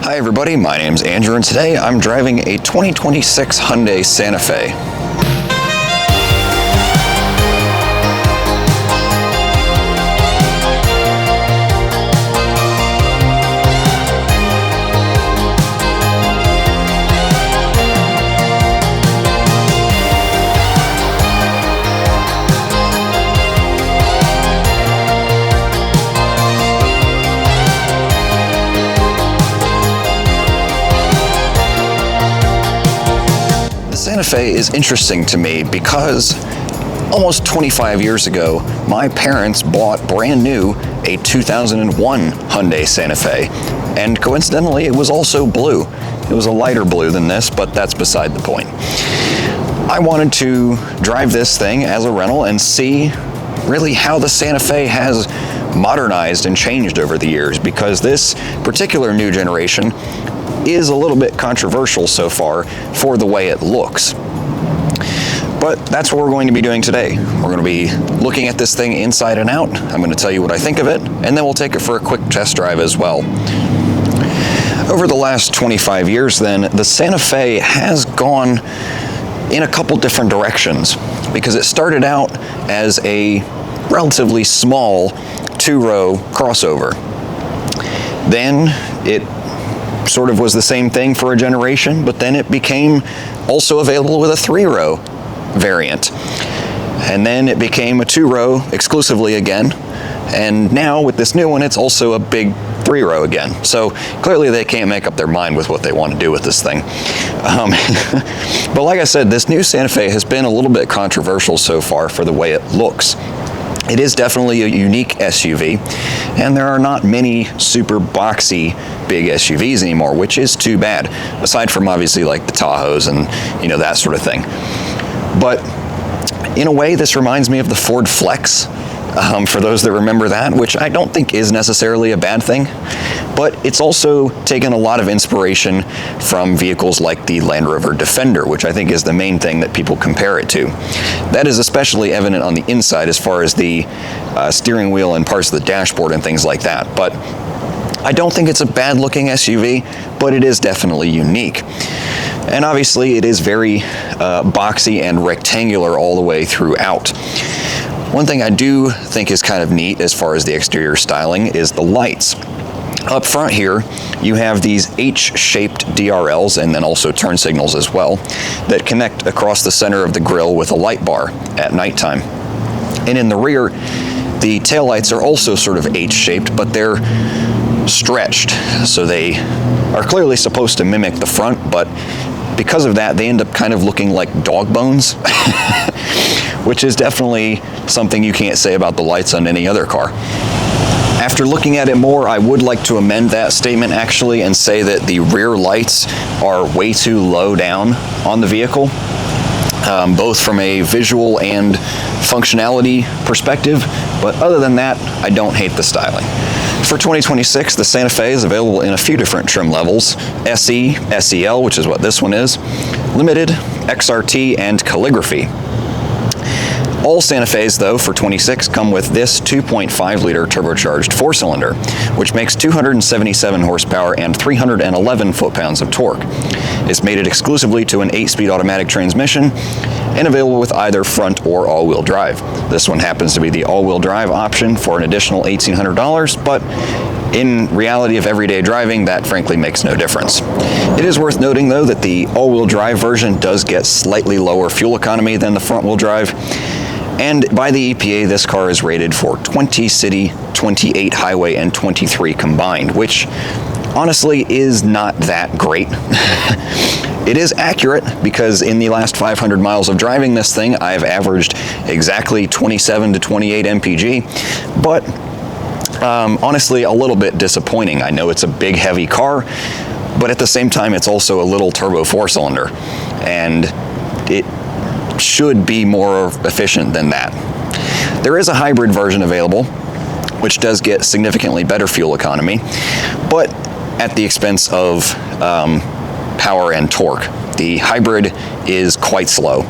Hi everybody, my name's Andrew and today I'm driving a 2026 Hyundai Santa Fe. Santa Fe is interesting to me because almost 25 years ago, my parents bought brand new a 2001 Hyundai Santa Fe, and coincidentally, it was also blue. It was a lighter blue than this, but that's beside the point. I wanted to drive this thing as a rental and see really how the Santa Fe has modernized and changed over the years, because this particular new generation is a little bit controversial so far for the way it looks. But that's what we're going to be doing today. We're going to be looking at this thing inside and out. I'm going to tell you what I think of it, and then we'll take it for a quick test drive as well. Over the last 25 years then, the Santa Fe has gone in a couple different directions, because it started out as a relatively small two-row crossover. Then it sort of was the same thing for a generation, but then it became also available with a three-row variant. And then it became a two-row exclusively again. And now with this new one, it's also a big three-row again. So clearly they can't make up their mind with what they want to do with this thing. But like I said, this new Santa Fe has been a little bit controversial so far for the way it looks. It is definitely a unique SUV, and there are not many super boxy big SUVs anymore, which is too bad, aside from obviously like the Tahoes and that sort of thing. But in a way, this reminds me of the Ford Flex, for those that remember that, which I don't think is necessarily a bad thing, but it's also taken a lot of inspiration from vehicles like the Land Rover Defender, which I think is the main thing that people compare it to. That is especially evident on the inside as far as the steering wheel and parts of the dashboard and things like that. But I don't think it's a bad looking SUV, but it is definitely unique. And obviously it is very boxy and rectangular all the way throughout. One thing I do think is kind of neat as far as the exterior styling is the lights. Up front here, you have these H-shaped DRLs and then also turn signals as well that connect across the center of the grille with a light bar at nighttime. And in the rear, the taillights are also sort of H-shaped, but they're stretched. So they are clearly supposed to mimic the front, but because of that, they end up kind of looking like dog bones, which is definitely something you can't say about the lights on any other car. After looking at it more, I would like to amend that statement actually and say that the rear lights are way too low down on the vehicle, both from a visual and functionality perspective. But other than that, I don't hate the styling. For 2026, the Santa Fe is available in a few different trim levels: SE, SEL, which is what this one is, Limited, XRT, and Calligraphy. All Santa Fe's, though, for 26 come with this 2.5-liter turbocharged four-cylinder, which makes 277 horsepower and 311 foot-pounds of torque. It's mated exclusively to an 8-speed automatic transmission and available with either front or all-wheel drive. This one happens to be the all-wheel drive option for an additional $1,800, but in reality of everyday driving, that frankly makes no difference. It is worth noting, though, that the all-wheel drive version does get slightly lower fuel economy than the front-wheel drive. And by the EPA, this car is rated for 20 city, 28 highway, and 23 combined, which honestly is not that great. It is accurate because in the last 500 miles of driving this thing, I've averaged exactly 27 to 28 mpg, but honestly a little bit disappointing. I know it's a big, heavy car, but at the same time, it's also a little turbo four-cylinder, and it should be more efficient than that. There is a hybrid version available, which does get significantly better fuel economy, but at the expense of power and torque. The hybrid is quite slow.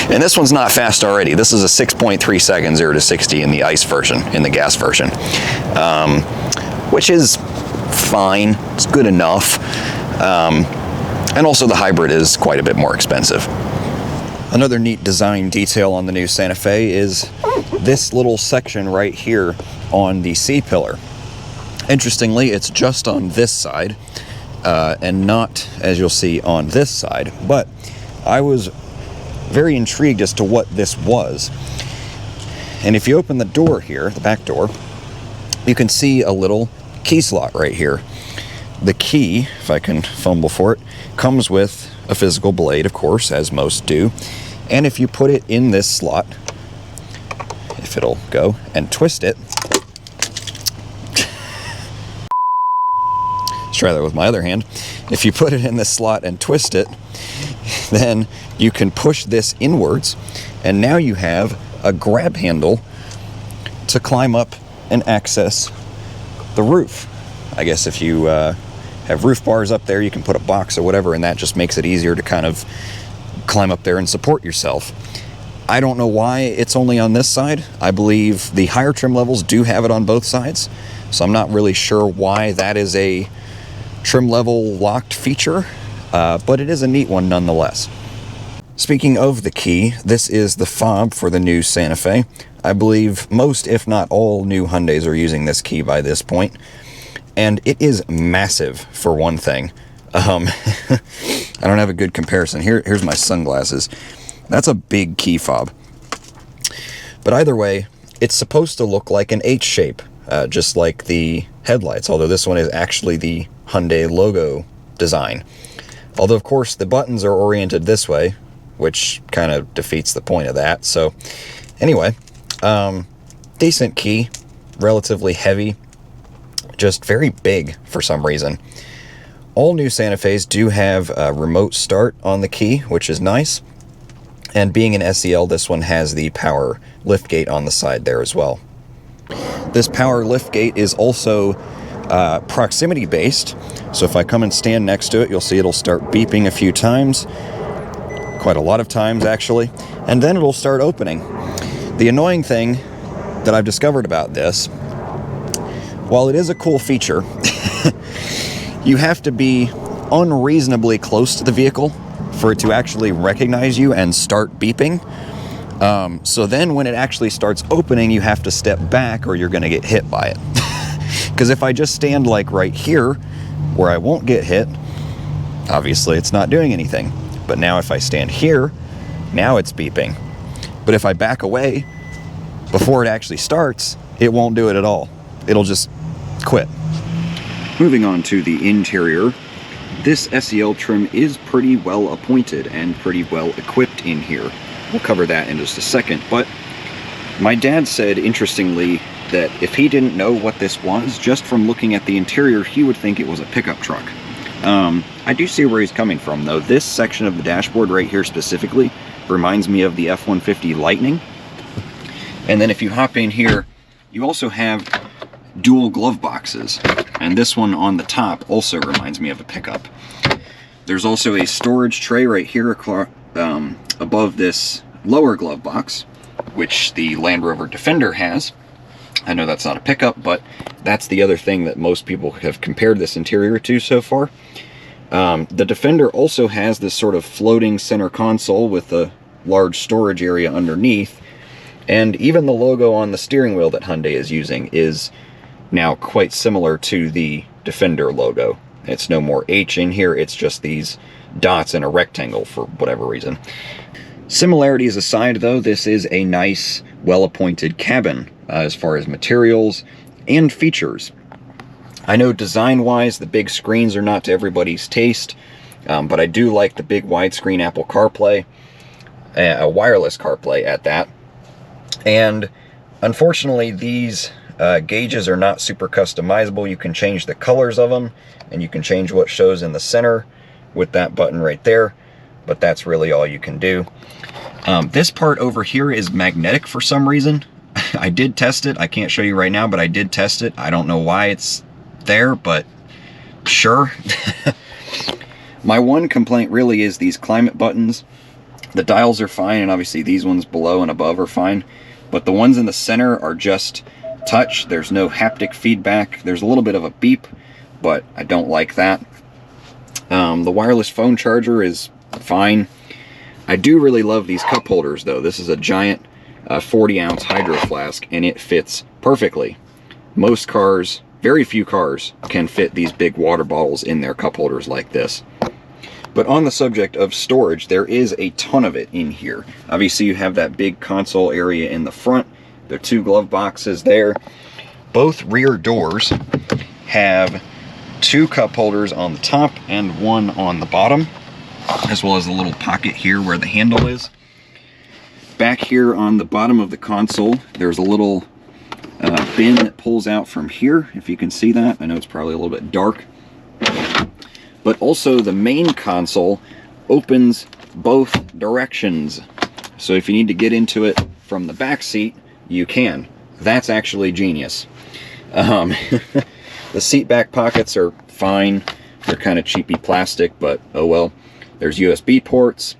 And this one's not fast already. This is a 6.3 seconds 0 to 60 in the ICE version, in the gas version, which is fine. It's good enough. And also the hybrid is quite a bit more expensive. Another neat design detail on the new Santa Fe is this little section right here on the C-pillar. Interestingly, it's just on this side and not, as you'll see, on this side. But I was very intrigued as to what this was. And if you open the door here, the back door, you can see a little key slot right here. The key, if I can fumble for it, comes with a physical blade, of course, as most do. And if you put it in this slot, if it'll go, and twist it, let's try that with my other hand. If you put it in this slot and twist it, then you can push this inwards, and now you have a grab handle to climb up and access the roof. I guess if you have roof bars up there, you can put a box or whatever, and that just makes it easier to kind of climb up there and support yourself. I don't know why it's only on this side. I believe the higher trim levels do have it on both sides, so I'm not really sure why that is a trim level locked feature, but it is a neat one nonetheless. Speaking of the key, this is the fob for the new Santa Fe. I believe most, if not all, new Hyundais are using this key by this point. And it is massive, for one thing. I don't have a good comparison. Here's my sunglasses. That's a big key fob. But either way, it's supposed to look like an H shape, just like the headlights, although this one is actually the Hyundai logo design. Although, of course, the buttons are oriented this way, which kind of defeats the point of that. So, anyway, decent key, relatively heavy, just very big for some reason. All new Santa Fe's do have a remote start on the key, which is nice. And being an SEL, this one has the power liftgate on the side there as well. This power liftgate is also proximity based. So if I come and stand next to it, you'll see it'll start beeping a few times. Quite a lot of times, actually. And then it'll start opening. The annoying thing that I've discovered about this, while it is a cool feature, you have to be unreasonably close to the vehicle for it to actually recognize you and start beeping. So then when it actually starts opening, you have to step back or you're going to get hit by it. Because if I just stand like right here, where I won't get hit, obviously it's not doing anything. But now if I stand here, now it's beeping. But if I back away before it actually starts, it won't do it at all. It'll just quit. Moving on to the interior, this SEL trim is pretty well appointed and pretty well equipped in here. We'll cover that in just a second, but my dad said, interestingly, that if he didn't know what this was, just from looking at the interior, he would think it was a pickup truck. I do see where he's coming from, though. This section of the dashboard right here specifically reminds me of the F-150 Lightning. And then if you hop in here, you also have dual glove boxes, and this one on the top also reminds me of a pickup. There's also a storage tray right here above this lower glove box, which the Land Rover Defender has. I know that's not a pickup, but that's the other thing that most people have compared this interior to so far. The Defender also has this sort of floating center console with a large storage area underneath, and even the logo on the steering wheel that Hyundai is using is now quite similar to the Defender logo. It's no more H in here, it's just these dots in a rectangle for whatever reason. Similarities aside, though, this is a nice, well-appointed cabin as far as materials and features. I know design-wise, the big screens are not to everybody's taste, but I do like the big widescreen Apple CarPlay, a wireless CarPlay at that. And unfortunately, these gauges are not super customizable. You can change the colors of them, and you can change what shows in the center with that button right there, but that's really all you can do. This part over here is magnetic for some reason. I did test it. I can't show you right now, but I did test it. I don't know why it's there, but sure. My one complaint really is these climate buttons. The dials are fine, and obviously these ones below and above are fine, but the ones in the center are just touch. There's no haptic feedback. There's a little bit of a beep, but I don't like that. The wireless phone charger is fine. I do really love these cup holders though. This is a giant 40-ounce hydro flask, and it fits perfectly. Most cars, very few cars, can fit these big water bottles in their cup holders like this. But on the subject of storage, there is a ton of it in here. Obviously you have that big console area in the front. There are 2 glove boxes there. Both rear doors have 2 cup holders on the top and 1 on the bottom, as well as a little pocket here where the handle is. Back here on the bottom of the console, there's a little bin that pulls out from here, if you can see that. I know it's probably a little bit dark. But also the main console opens both directions. So if you need to get into it from the back seat, you can. That's actually genius. The seat back pockets are fine. They're kind of cheapy plastic, but oh well. There's USB ports,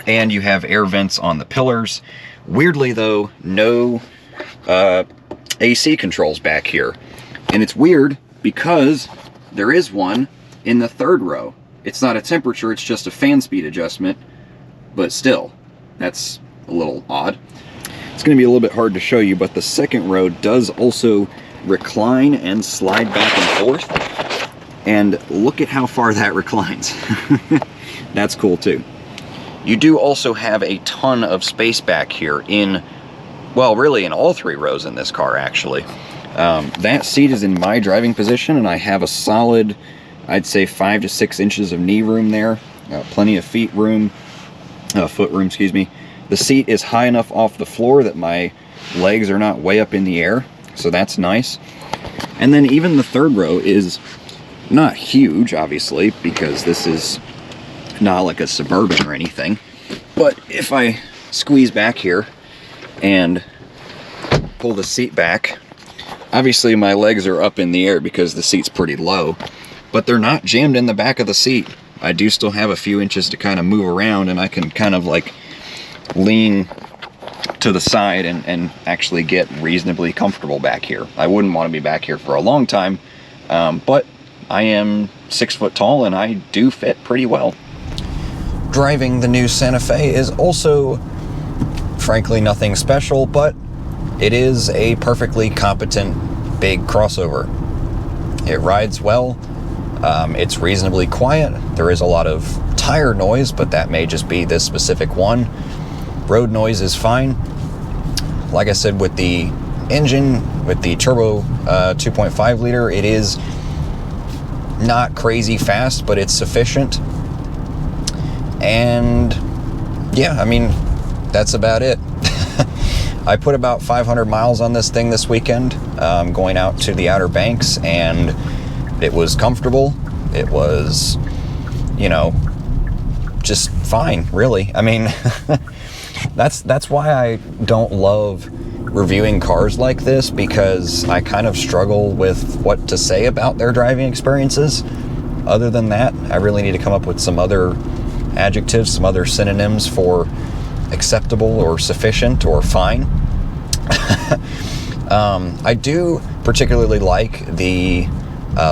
and you have air vents on the pillars. Weirdly though, no AC controls back here. And it's weird because there is one in the 3rd row. It's not a temperature, it's just a fan speed adjustment, but still, that's a little odd. It's going to be a little bit hard to show you, but the 2nd row does also recline and slide back and forth. And look at how far that reclines. That's cool too. You do also have a ton of space back here in, well, really in all 3 rows in this car, actually. That seat is in my driving position, and I have a solid, I'd say 5 to 6 inches of knee room there. Plenty of foot room, excuse me. The seat is high enough off the floor that my legs are not way up in the air, so that's nice. And then even the 3rd row is not huge, obviously, because this is not like a Suburban or anything. But if I squeeze back here and pull the seat back, obviously my legs are up in the air because the seat's pretty low, but they're not jammed in the back of the seat. I do still have a few inches to kind of move around, and I can kind of like lean to the side and actually get reasonably comfortable back here. I wouldn't want to be back here for a long time, but I am 6 foot tall and I do fit pretty well. Driving the new Santa Fe is also, frankly, nothing special, but it is a perfectly competent big crossover. It rides well. It's reasonably quiet. There is a lot of tire noise, but that may just be this specific one. Road noise is fine. Like I said, with the engine, with the turbo 2.5 liter, it is not crazy fast, but it's sufficient. And yeah, I mean, that's about it. I put about 500 miles on this thing this weekend, going out to the Outer Banks, and it was comfortable. It was, you know, just fine, really. I mean, that's why I don't love reviewing cars like this, because I kind of struggle with what to say about their driving experiences. Other than that, I really need to come up with some other adjectives, some other synonyms for acceptable or sufficient or fine. I do particularly like the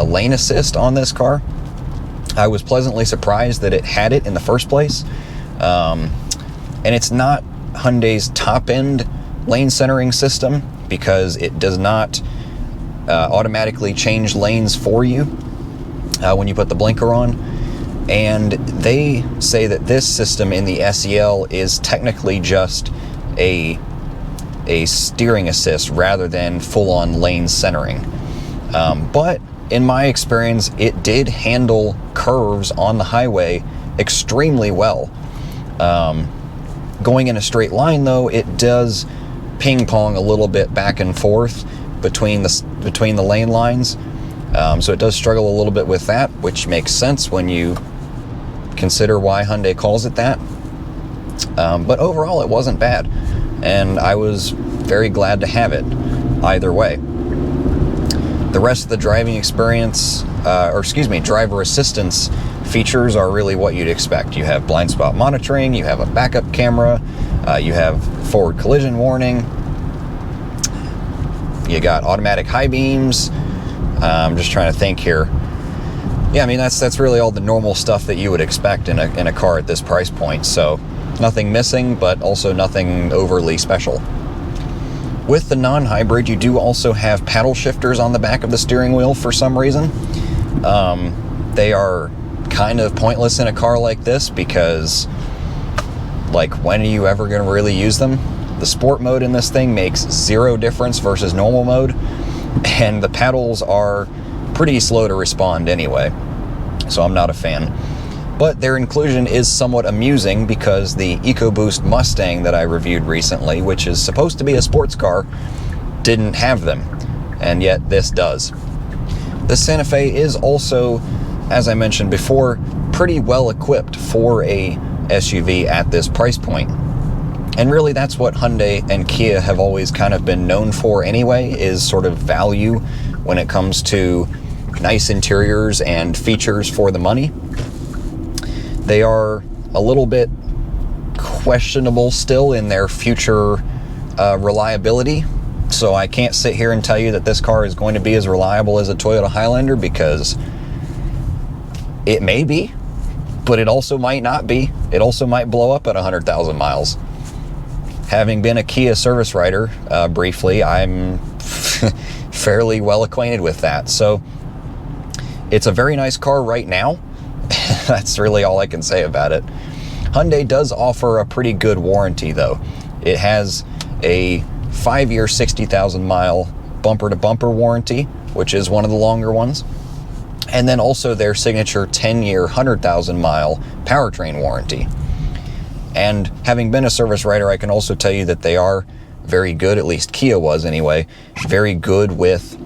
lane assist on this car. I was pleasantly surprised that it had it in the first place. And it's not Hyundai's top-end lane centering system, because it does not automatically change lanes for you when you put the blinker on. And they say that this system in the SEL is technically just a steering assist rather than full-on lane centering. But in my experience, it did handle curves on the highway extremely well. Going in a straight line, though, it does ping pong a little bit back and forth between the lane lines. So it does struggle a little bit with that, which makes sense when you consider why Hyundai calls it that. But overall, it wasn't bad, and I was very glad to have it either way. The rest of the driving experience, driver assistance features are really what you'd expect. You have blind spot monitoring, you have a backup camera, you have forward collision warning, you got automatic high beams. I'm just trying to think here. yeah, I mean, that's really all the normal stuff that you would expect in a car at this price point. So nothing missing, but also nothing overly special. With the non-hybrid, you do also have paddle shifters on the back of the steering wheel for some reason. They are kind of pointless in a car like this because, like, when are you ever going to really use them? The sport mode in this thing makes zero difference versus normal mode, and the paddles are pretty slow to respond anyway, so I'm not a fan. But their inclusion is somewhat amusing because the EcoBoost Mustang that I reviewed recently, which is supposed to be a sports car, didn't have them, and yet this does. The Santa Fe is also, as I mentioned before, pretty well equipped for a SUV at this price point. And really that's what Hyundai and Kia have always kind of been known for anyway, is sort of value when it comes to nice interiors and features for the money. They are a little bit questionable still in their future reliability. So I can't sit here and tell you that this car is going to be as reliable as a Toyota Highlander, because it may be, but it also might not be. It also might blow up at 100,000 miles. Having been a Kia service writer briefly, I'm fairly well acquainted with that. So it's a very nice car right now. That's really all I can say about it. Hyundai does offer a pretty good warranty though. It has a 5-year, 60,000 mile bumper-to-bumper warranty, which is one of the longer ones. And then also their signature 10-year, 100,000 mile powertrain warranty. And having been a service writer, I can also tell you that they are very good, at least Kia was anyway, very good with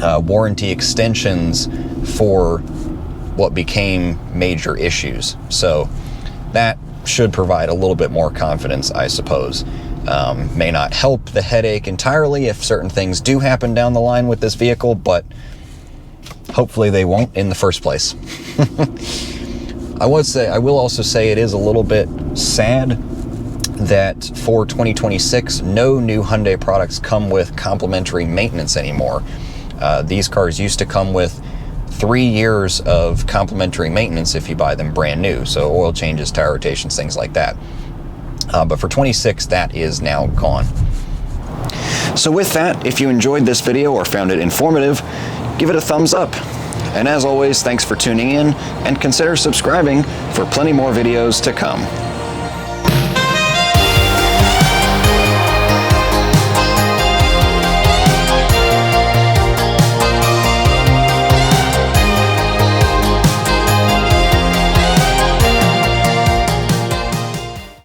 warranty extensions for what became major issues. So that should provide a little bit more confidence, I suppose. May not help the headache entirely if certain things do happen down the line with this vehicle, but hopefully they won't in the first place. I will also say it is a little bit sad that for 2026, no new Hyundai products come with complimentary maintenance anymore. These cars used to come with 3 years of complimentary maintenance if you buy them brand new, so oil changes, tire rotations, things like that. But for 26, that is now gone. So with that, if you enjoyed this video or found it informative, give it a thumbs up. And as always, thanks for tuning in, and consider subscribing for plenty more videos to come.